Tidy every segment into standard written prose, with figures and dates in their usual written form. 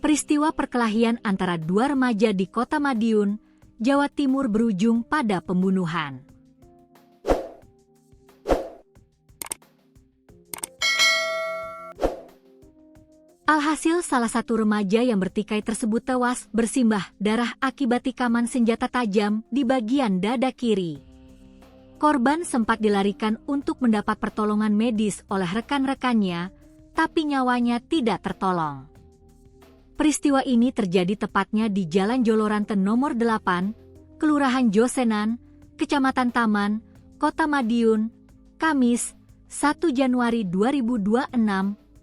Peristiwa perkelahian antara dua remaja di Kota Madiun, Jawa Timur berujung pada pembunuhan. Alhasil salah satu remaja yang bertikai tersebut tewas bersimbah darah akibat tikaman senjata tajam di bagian dada kiri. Korban sempat dilarikan untuk mendapat pertolongan medis oleh rekan-rekannya, tapi nyawanya tidak tertolong. Peristiwa ini terjadi tepatnya di Jalan Joloranten nomor 8, Kelurahan Josenan, Kecamatan Taman, Kota Madiun, Kamis, 1 Januari 2026,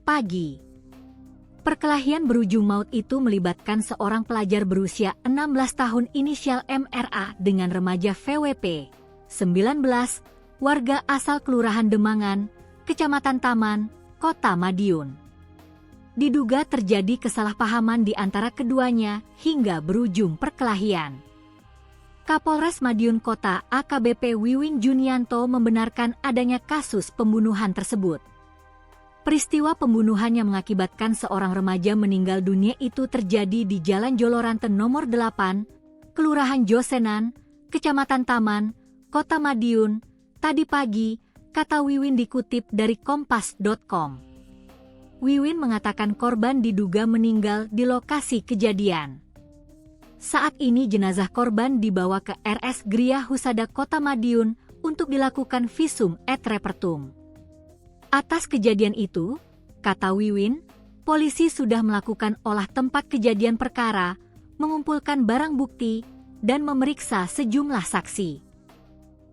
pagi. Perkelahian berujung maut itu melibatkan seorang pelajar berusia 16 tahun inisial MRA dengan remaja VWP, 19, warga asal Kelurahan Demangan, Kecamatan Taman, Kota Madiun. Diduga terjadi kesalahpahaman di antara keduanya hingga berujung perkelahian. Kapolres Madiun Kota AKBP Wiwin Junianto membenarkan adanya kasus pembunuhan tersebut. Peristiwa pembunuhan yang mengakibatkan seorang remaja meninggal dunia itu terjadi di Jalan Joloranten nomor 8, Kelurahan Josenan, Kecamatan Taman, Kota Madiun, tadi pagi, kata Wiwin dikutip dari kompas.com. Wiwin mengatakan korban diduga meninggal di lokasi kejadian. Saat ini jenazah korban dibawa ke RS Gria Husada Kota Madiun untuk dilakukan visum et repertum. Atas kejadian itu, kata Wiwin, polisi sudah melakukan olah tempat kejadian perkara, mengumpulkan barang bukti, dan memeriksa sejumlah saksi.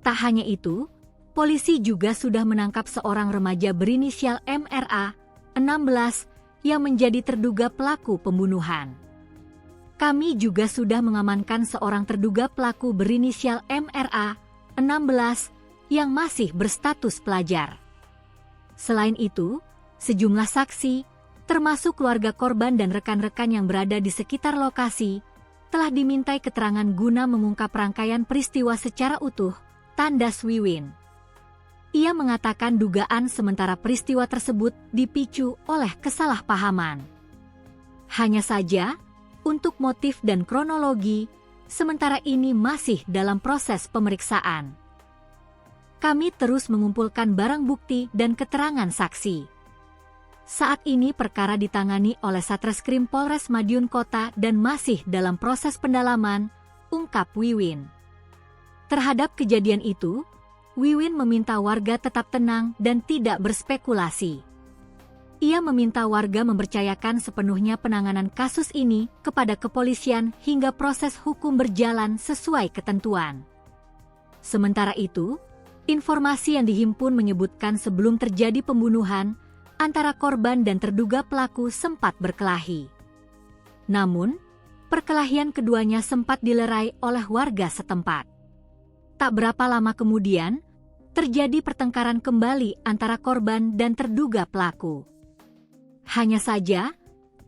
Tak hanya itu, polisi juga sudah menangkap seorang remaja berinisial MRA, 16, yang menjadi terduga pelaku pembunuhan. Kami juga sudah mengamankan seorang terduga pelaku berinisial MRA, 16, yang masih berstatus pelajar. Selain itu, sejumlah saksi, termasuk keluarga korban dan rekan-rekan yang berada di sekitar lokasi, telah dimintai keterangan guna mengungkap rangkaian peristiwa secara utuh, tandas Wiwin. Ia mengatakan dugaan sementara peristiwa tersebut dipicu oleh kesalahpahaman. Hanya saja, untuk motif dan kronologi, sementara ini masih dalam proses pemeriksaan. Kami terus mengumpulkan barang bukti dan keterangan saksi. Saat ini perkara ditangani oleh Satreskrim Polres Madiun Kota dan masih dalam proses pendalaman, ungkap Wiwin. Terhadap kejadian itu, Wiwin meminta warga tetap tenang dan tidak berspekulasi. Ia meminta warga mempercayakan sepenuhnya penanganan kasus ini kepada kepolisian hingga proses hukum berjalan sesuai ketentuan. Sementara itu, informasi yang dihimpun menyebutkan sebelum terjadi pembunuhan, antara korban dan terduga pelaku sempat berkelahi. Namun, perkelahian keduanya sempat dilerai oleh warga setempat. Tak berapa lama kemudian, terjadi pertengkaran kembali antara korban dan terduga pelaku. Hanya saja,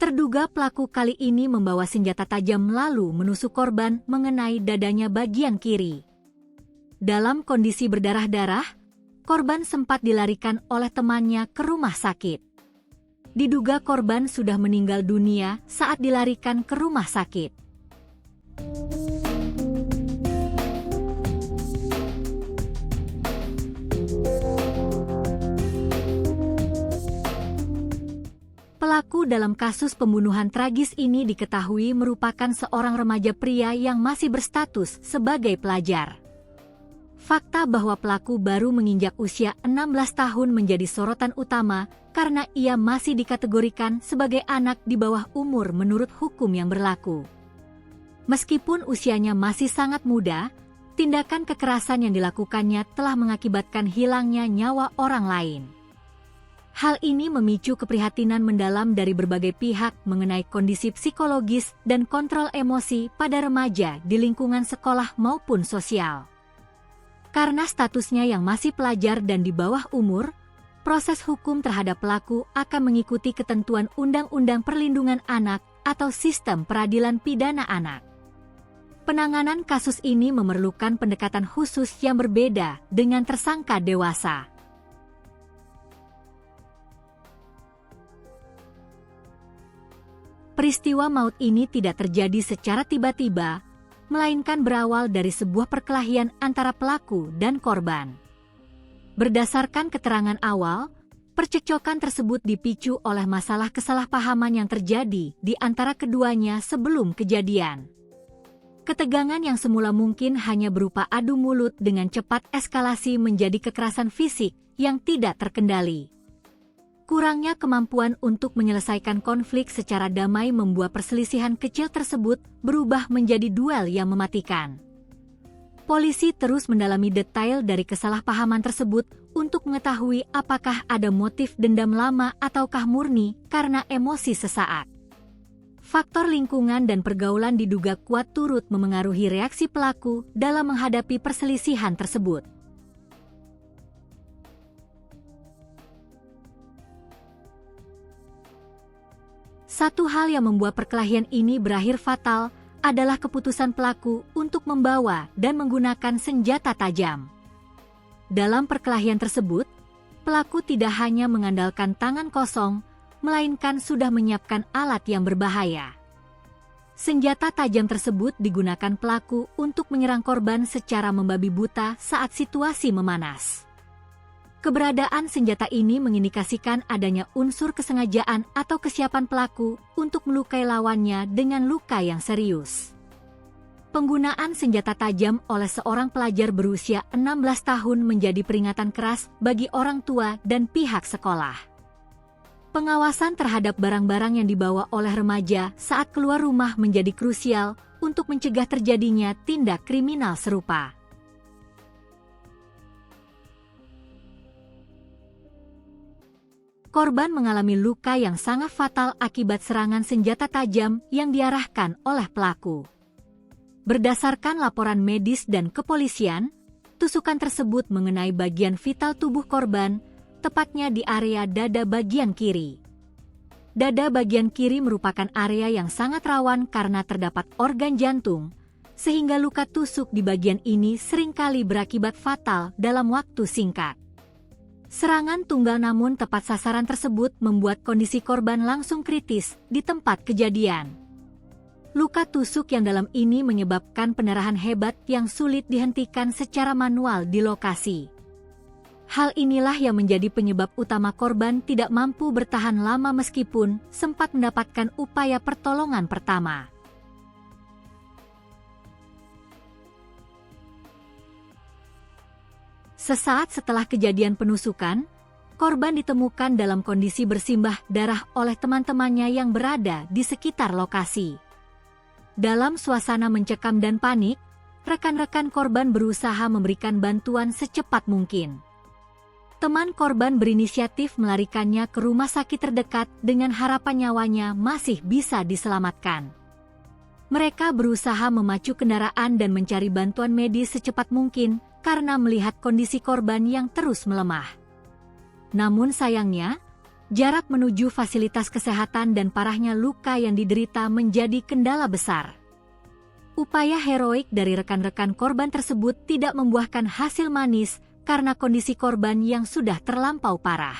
terduga pelaku kali ini membawa senjata tajam lalu menusuk korban mengenai dadanya bagian kiri. Dalam kondisi berdarah-darah, korban sempat dilarikan oleh temannya ke rumah sakit. Diduga korban sudah meninggal dunia saat dilarikan ke rumah sakit. Pelaku dalam kasus pembunuhan tragis ini diketahui merupakan seorang remaja pria yang masih berstatus sebagai pelajar. Fakta bahwa pelaku baru menginjak usia 16 tahun menjadi sorotan utama karena ia masih dikategorikan sebagai anak di bawah umur menurut hukum yang berlaku. Meskipun usianya masih sangat muda, tindakan kekerasan yang dilakukannya telah mengakibatkan hilangnya nyawa orang lain. Hal ini memicu keprihatinan mendalam dari berbagai pihak mengenai kondisi psikologis dan kontrol emosi pada remaja di lingkungan sekolah maupun sosial. Karena statusnya yang masih pelajar dan di bawah umur, proses hukum terhadap pelaku akan mengikuti ketentuan Undang-Undang Perlindungan Anak atau Sistem Peradilan Pidana Anak. Penanganan kasus ini memerlukan pendekatan khusus yang berbeda dengan tersangka dewasa. Peristiwa maut ini tidak terjadi secara tiba-tiba, melainkan berawal dari sebuah perkelahian antara pelaku dan korban. Berdasarkan keterangan awal, percekcokan tersebut dipicu oleh masalah kesalahpahaman yang terjadi di antara keduanya sebelum kejadian. Ketegangan yang semula mungkin hanya berupa adu mulut dengan cepat eskalasi menjadi kekerasan fisik yang tidak terkendali. Kurangnya kemampuan untuk menyelesaikan konflik secara damai membuat perselisihan kecil tersebut berubah menjadi duel yang mematikan. Polisi terus mendalami detail dari kesalahpahaman tersebut untuk mengetahui apakah ada motif dendam lama ataukah murni karena emosi sesaat. Faktor lingkungan dan pergaulan diduga kuat turut memengaruhi reaksi pelaku dalam menghadapi perselisihan tersebut. Satu hal yang membuat perkelahian ini berakhir fatal adalah keputusan pelaku untuk membawa dan menggunakan senjata tajam. Dalam perkelahian tersebut, pelaku tidak hanya mengandalkan tangan kosong, melainkan sudah menyiapkan alat yang berbahaya. Senjata tajam tersebut digunakan pelaku untuk menyerang korban secara membabi buta saat situasi memanas. Keberadaan senjata ini mengindikasikan adanya unsur kesengajaan atau kesiapan pelaku untuk melukai lawannya dengan luka yang serius. Penggunaan senjata tajam oleh seorang pelajar berusia 16 tahun menjadi peringatan keras bagi orang tua dan pihak sekolah. Pengawasan terhadap barang-barang yang dibawa oleh remaja saat keluar rumah menjadi krusial untuk mencegah terjadinya tindak kriminal serupa. Korban mengalami luka yang sangat fatal akibat serangan senjata tajam yang diarahkan oleh pelaku. Berdasarkan laporan medis dan kepolisian, tusukan tersebut mengenai bagian vital tubuh korban, tepatnya di area dada bagian kiri. Dada bagian kiri merupakan area yang sangat rawan karena terdapat organ jantung, sehingga luka tusuk di bagian ini seringkali berakibat fatal dalam waktu singkat. Serangan tunggal namun tepat sasaran tersebut membuat kondisi korban langsung kritis di tempat kejadian. Luka tusuk yang dalam ini menyebabkan pendarahan hebat yang sulit dihentikan secara manual di lokasi. Hal inilah yang menjadi penyebab utama korban tidak mampu bertahan lama meskipun sempat mendapatkan upaya pertolongan pertama. Sesaat setelah kejadian penusukan, korban ditemukan dalam kondisi bersimbah darah oleh teman-temannya yang berada di sekitar lokasi. Dalam suasana mencekam dan panik, rekan-rekan korban berusaha memberikan bantuan secepat mungkin. Teman korban berinisiatif melarikannya ke rumah sakit terdekat dengan harapan nyawanya masih bisa diselamatkan. Mereka berusaha memacu kendaraan dan mencari bantuan medis secepat mungkin karena melihat kondisi korban yang terus melemah. Namun sayangnya, jarak menuju fasilitas kesehatan dan parahnya luka yang diderita menjadi kendala besar. Upaya heroik dari rekan-rekan korban tersebut tidak membuahkan hasil manis karena kondisi korban yang sudah terlampau parah.